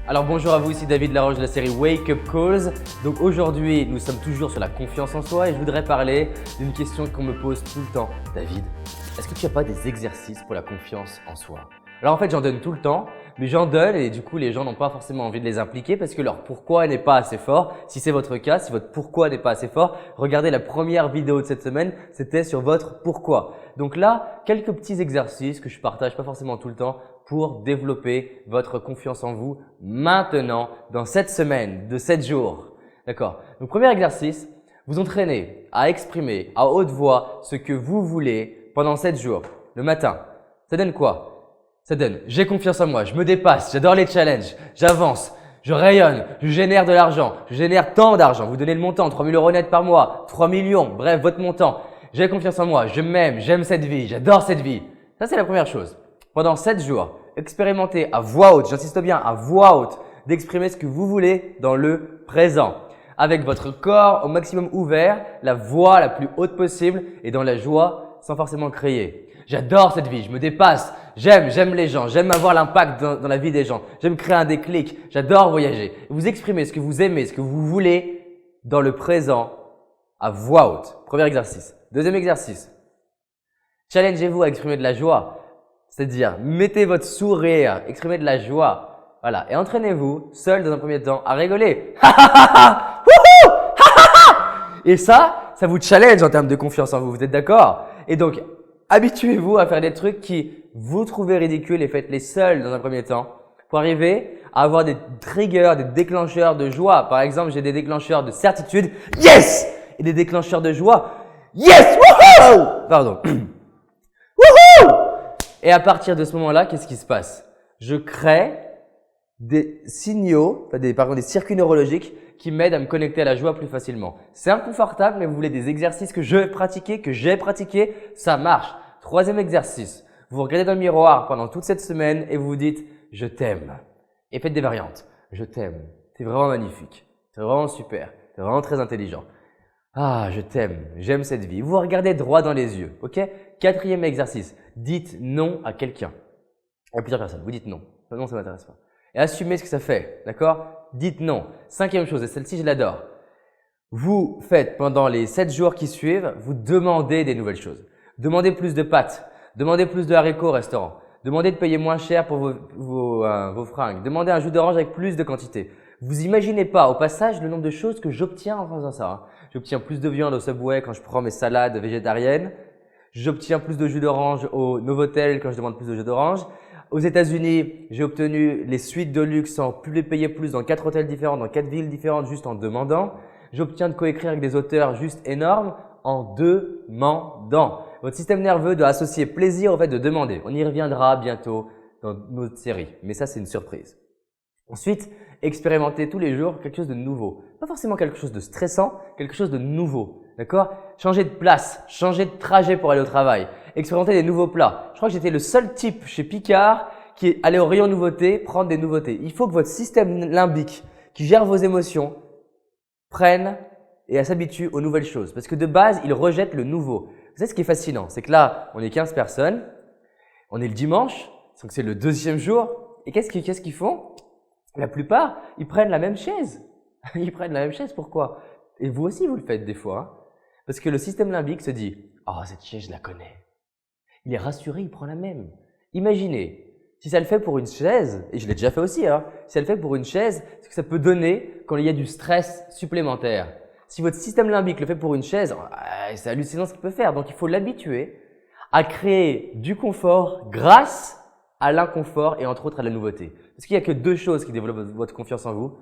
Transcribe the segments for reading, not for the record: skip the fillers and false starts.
Alors bonjour à vous, ici David Laroche de la série Wake Up Calls. Donc aujourd'hui, nous sommes toujours sur la confiance en soi et je voudrais parler d'une question qu'on me pose tout le temps. David, est-ce que tu n'as pas des exercices pour la confiance en soi? Alors en fait, j'en donne tout le temps, mais j'en donne et du coup, les gens n'ont pas forcément envie de les impliquer parce que leur pourquoi n'est pas assez fort. Si c'est votre cas, si votre pourquoi n'est pas assez fort, regardez la première vidéo de cette semaine, c'était sur votre pourquoi. Donc là, quelques petits exercices que je partage pas forcément tout le temps pour développer votre confiance en vous maintenant dans cette semaine de 7 jours. D'accord? Donc premier exercice, vous entraînez à exprimer à haute voix ce que vous voulez pendant 7 jours. Le matin, ça donne quoi? Ça donne « j'ai confiance en moi, je me dépasse, j'adore les challenges, j'avance, je rayonne, je génère de l'argent, je génère tant d'argent. » Vous donnez le montant, 3 000 € net par mois, 3 millions, bref, votre montant. J'ai confiance en moi, je m'aime, j'aime cette vie, j'adore cette vie. Ça, c'est la première chose. Pendant 7 jours, expérimentez à voix haute, j'insiste bien, à voix haute, d'exprimer ce que vous voulez dans le présent. Avec votre corps au maximum ouvert, la voix la plus haute possible et dans la joie sans forcément crier. J'adore cette vie, je me dépasse, j'aime les gens, j'aime avoir l'impact dans la vie des gens, j'aime créer un déclic, j'adore voyager. Vous exprimez ce que vous aimez, ce que vous voulez dans le présent à voix haute. Premier exercice. Deuxième exercice. Challengez-vous à exprimer de la joie. C'est-à-dire, mettez votre sourire, exprimez de la joie. Voilà. Et entraînez-vous, seul dans un premier temps, à rigoler. Et ça vous challenge en termes de confiance en vous. Vous êtes d'accord? Et donc, habituez-vous à faire des trucs qui vous trouvez ridicules et faites-les seuls dans un premier temps pour arriver à avoir des triggers, des déclencheurs de joie. Par exemple, j'ai des déclencheurs de certitude. Yes! Et des déclencheurs de joie. Yes! Woohoo! Pardon. Woohoo! Et à partir de ce moment-là, qu'est-ce qui se passe? Je crée des signaux, par contre des circuits neurologiques qui m'aident à me connecter à la joie plus facilement. C'est inconfortable, mais vous voulez des exercices que j'ai pratiqué, ça marche. Troisième exercice, vous regardez dans le miroir pendant toute cette semaine et vous vous dites « je t'aime ». Et faites des variantes. « Je t'aime, t'es vraiment magnifique, t'es vraiment super, t'es vraiment très intelligent. Ah, je t'aime, j'aime cette vie ». Vous regardez droit dans les yeux, ok? Quatrième exercice, dites non à quelqu'un. À plusieurs personnes, vous dites non. Non, ça m'intéresse pas. Et assumez ce que ça fait, d'accord? Dites non. Cinquième chose, et celle-ci, je l'adore. Vous faites pendant les 7 jours qui suivent, vous demandez des nouvelles choses. Demandez plus de pâtes, demandez plus de haricots au restaurant, demandez de payer moins cher pour vos fringues, demandez un jus d'orange avec plus de quantité. Vous imaginez pas, au passage, le nombre de choses que j'obtiens en faisant ça. Hein. J'obtiens plus de viande au Subway quand je prends mes salades végétariennes. J'obtiens plus de jus d'orange au Novotel quand je demande plus de jus d'orange. Aux États-Unis, j'ai obtenu les suites de luxe sans plus les payer plus dans 4 hôtels différents, dans 4 villes différentes juste en demandant. J'obtiens de coécrire avec des auteurs juste énormes en demandant. Votre système nerveux doit associer plaisir au fait de demander. On y reviendra bientôt dans notre série, mais ça c'est une surprise. Ensuite, expérimentez tous les jours quelque chose de nouveau. Pas forcément quelque chose de stressant, quelque chose de nouveau. D'accord? Changez de place, changez de trajet pour aller au travail. Expérimentez des nouveaux plats. Je crois que j'étais le seul type chez Picard qui est allé au rayon nouveautés prendre des nouveautés. Il faut que votre système limbique qui gère vos émotions prenne et s'habitue aux nouvelles choses. Parce que de base, il rejette le nouveau. Vous savez ce qui est fascinant? C'est que là, on est 15 personnes. On est le dimanche, donc c'est le deuxième jour. Et qu'est-ce qu'ils font? La plupart, ils prennent la même chaise. Ils prennent la même chaise, pourquoi? Et vous aussi, vous le faites des fois. Hein? Parce que le système limbique se dit « Oh, cette chaise, je la connais ». Il est rassuré, il prend la même. Imaginez, si ça le fait pour une chaise, et je l'ai déjà fait aussi, hein, si ça le fait pour une chaise, ce que ça peut donner quand il y a du stress supplémentaire. Si votre système limbique le fait pour une chaise, c'est hallucinant ce qu'il peut faire. Donc, il faut l'habituer à créer du confort grâce à l'inconfort et entre autres à la nouveauté. Parce qu'il n'y a que deux choses qui développent votre confiance en vous.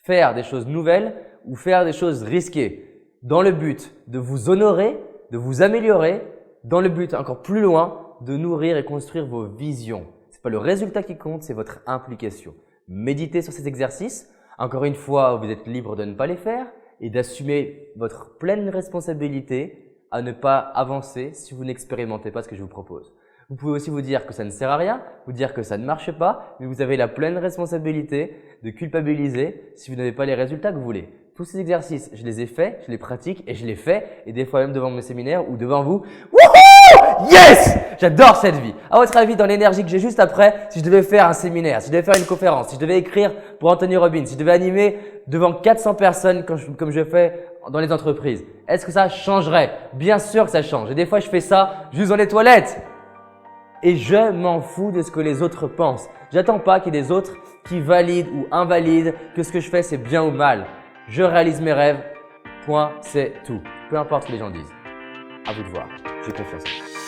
Faire des choses nouvelles ou faire des choses risquées dans le but de vous honorer, de vous améliorer, dans le but encore plus loin de nourrir et construire vos visions. Ce n'est pas le résultat qui compte, c'est votre implication. Méditez sur ces exercices. Encore une fois, vous êtes libre de ne pas les faire et d'assumer votre pleine responsabilité à ne pas avancer si vous n'expérimentez pas ce que je vous propose. Vous pouvez aussi vous dire que ça ne sert à rien, vous dire que ça ne marche pas, mais vous avez la pleine responsabilité de culpabiliser si vous n'avez pas les résultats que vous voulez. Tous ces exercices, je les ai faits, je les pratique et je les fais, et des fois même devant mes séminaires ou devant vous. Wouhou! Yes! J'adore cette vie. À votre avis, dans l'énergie que j'ai juste après, si je devais faire un séminaire, si je devais faire une conférence, si je devais écrire pour Anthony Robbins, si je devais animer devant 400 personnes comme je fais dans les entreprises, est-ce que ça changerait? Bien sûr que ça change. Et des fois, je fais ça juste dans les toilettes. Et je m'en fous de ce que les autres pensent. J'attends pas qu'il y ait des autres qui valident ou invalident que ce que je fais c'est bien ou mal. Je réalise mes rêves. Point, c'est tout. Peu importe ce que les gens disent. À vous de voir. J'ai confiance en vous.